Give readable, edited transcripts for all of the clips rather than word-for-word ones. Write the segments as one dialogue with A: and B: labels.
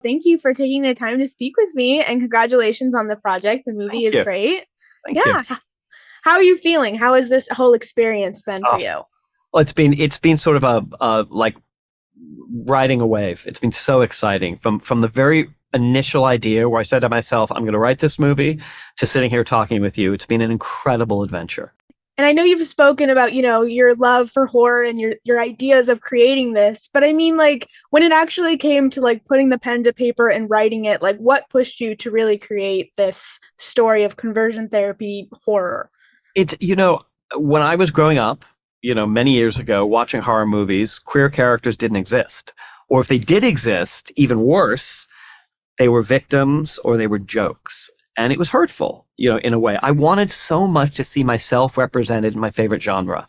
A: Thank you for taking the time to speak with me, and congratulations on the project. The movie
B: Thank
A: is
B: you.
A: great.
B: Thank you.
A: Yeah. How are you feeling? How has this whole experience been for
B: Oh,
A: you?
B: well, it's been sort of a like riding a wave. It's been so exciting from the very initial idea where I said to myself, I'm going to write this movie, to sitting here talking with you. It's been an incredible adventure.
A: And I know you've spoken about, your love for horror and your ideas of creating this, but I mean, like, when it actually came to like putting the pen to paper and writing it, like what pushed you to really create this story of conversion therapy horror?
B: It's, when I was growing up, many years ago, watching horror movies, queer characters didn't exist. Or if they did exist, even worse, they were victims or they were jokes. And it was hurtful, in a way. I wanted so much to see myself represented in my favorite genre.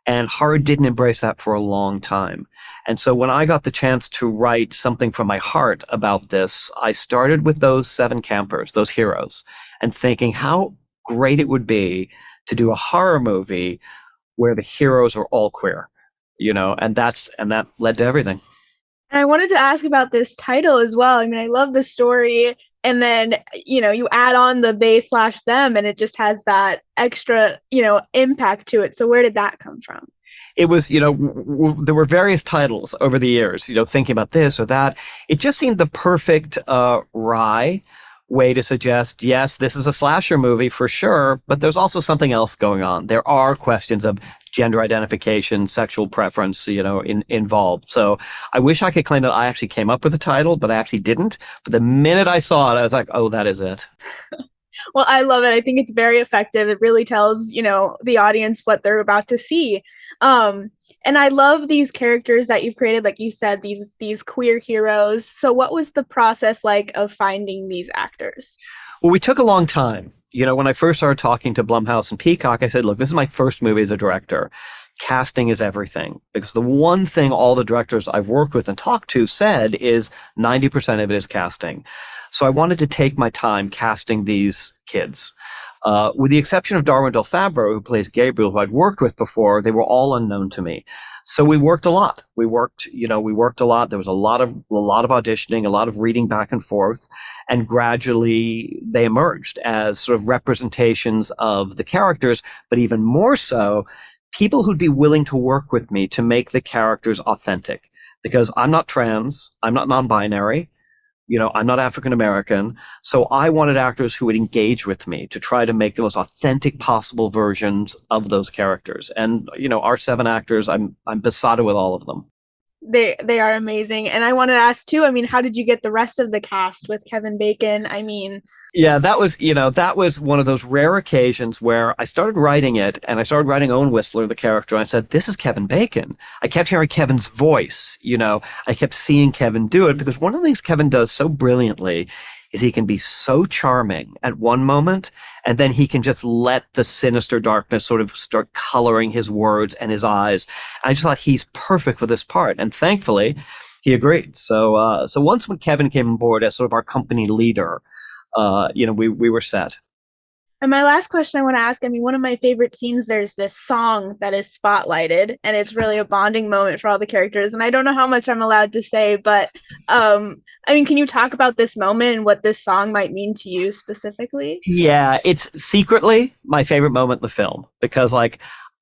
B: And horror didn't embrace that for a long time. And so when I got the chance to write something from my heart about this, I started with those seven campers, those heroes, and thinking how great it would be to do a horror movie where the heroes are all queer, and that led to everything.
A: And I wanted to ask about this title as well. I mean, I love the story. And then, you add on the they slash them, and it just has that extra, impact to it. So where did that come from?
B: It was, there were various titles over the years, thinking about this or that. It just seemed the perfect wry way to suggest, yes, this is a slasher movie for sure, but there's also something else going on. There are questions of gender identification, sexual preference, involved. So I wish I could claim that I actually came up with the title, but I actually didn't. But the minute I saw it, I was like, oh, that is it.
A: Well, I love it. I think it's very effective. It really tells, the audience what they're about to see. Um, and I love these characters that you've created, like you said, these queer heroes. So what was the process like of finding these actors?
B: Well, we took a long time. When I first started talking to Blumhouse and Peacock, I said, look, this is my first movie as a director. Casting is everything. Because the one thing all the directors I've worked with and talked to said is 90% of it is casting. So I wanted to take my time casting these kids. With the exception of Darwin Del Fabro, who plays Gabriel, who I'd worked with before, they were all unknown to me. So we worked a lot. We worked a lot. There was a lot of auditioning, a lot of reading back and forth, and gradually they emerged as sort of representations of the characters, but even more so, people who'd be willing to work with me to make the characters authentic. Because I'm not trans, I'm not non-binary, I'm not African American. So I wanted actors who would engage with me to try to make the most authentic possible versions of those characters. And, our seven actors, I'm besotted with all of them.
A: They are amazing. And I wanted to ask too, I mean, how did you get the rest of the cast with Kevin Bacon? I mean,
B: Yeah, that was one of those rare occasions where I started writing it and I started writing Owen Whistler, the character. And I said, this is Kevin Bacon. I kept hearing Kevin's voice, I kept seeing Kevin do it because one of the things Kevin does so brilliantly is he can be so charming at one moment and then he can just let the sinister darkness sort of start coloring his words and his eyes. I just thought he's perfect for this part. And thankfully he agreed. So once when Kevin came on board as sort of our company leader, we were set.
A: and my last question I want to ask, I mean, one of my favorite scenes, there's this song that is spotlighted, and it's really a bonding moment for all the characters. And I don't know how much I'm allowed to say, but I mean, can you talk about this moment and what this song might mean to you specifically?
B: Yeah, it's secretly my favorite moment in the film because like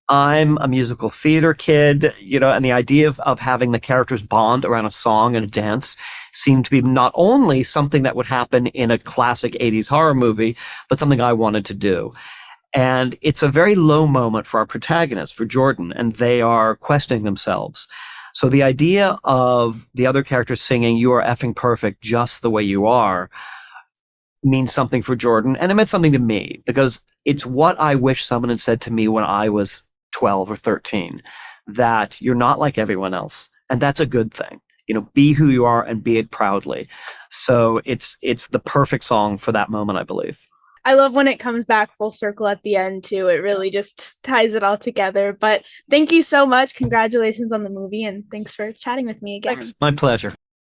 B: I'm a musical theater kid, and the idea of having the characters bond around a song and a dance seemed to be not only something that would happen in a classic 80s horror movie, but something I wanted to do. And it's a very low moment for our protagonist, for Jordan, and they are questioning themselves. So the idea of the other characters singing, "You are effing perfect just the way you are," means something for Jordan, and it meant something to me because it's what I wish someone had said to me when I was 12 or 13, that you're not like everyone else. And that's a good thing. Be who you are and be it proudly. So it's the perfect song for that moment, I believe.
A: I love when it comes back full circle at the end too. It really just ties it all together. But thank you so much. Congratulations on the movie, and thanks for chatting with me again.
B: Thanks. My pleasure.